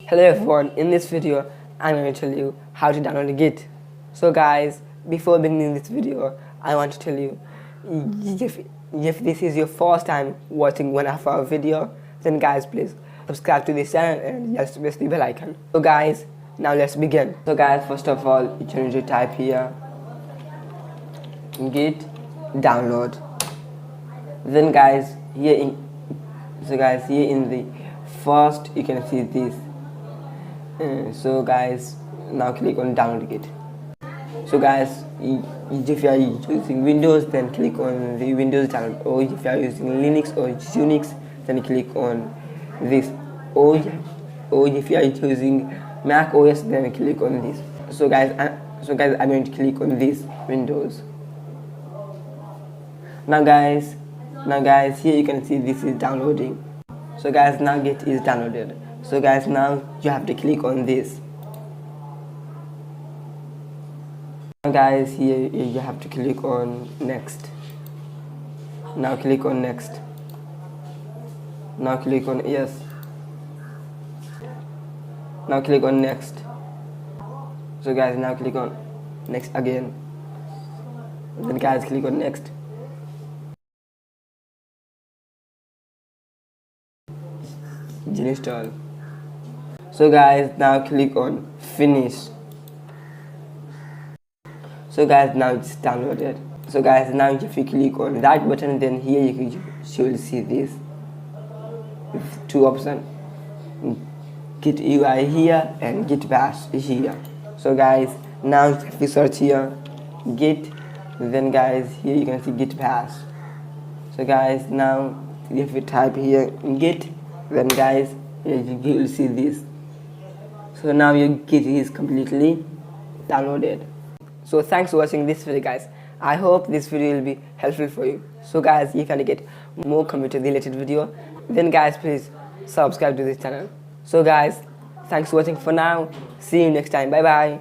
Hello everyone, in this video I'm going to tell you how to download a Git. So guys, before beginning this video, I want to tell you, if this is your first time watching one of our video, then guys please subscribe to this channel and just press the bell icon. So guys, now let's begin. So guys, first of all, you need to type here Git download. Then guys, here in the first you can see this. So guys, now click on download Git. So guys, if you are using Windows, then click on the Windows download, or if you are using Linux or Unix, then click on this, or if you are using MacOS, then click on this. So guys, I'm going to click on this Windows. Now guys, here you can see this is downloading. So guys, now Git is downloaded. So guys, now you have to click on this. Now guys, here you have to click on next. Now click on next. Now click on yes. Now click on next. So guys, now click on next again. Then guys, click on next. Install. So guys, now click on finish. So guys, now it's downloaded. So guys, now if you click on that button, then here you should see this with two options: Git UI here and Git bash here. So guys, now if you search here Git, then guys, here you can see Git bash. So guys, now if you type here Git, then guys, here you will see this. So now your Git is completely downloaded. So thanks for watching this video guys. I hope this video will be helpful for you. So guys, if you want to get more computer related video, then guys please subscribe to this channel. So guys, thanks for watching for now. See you next time. Bye bye.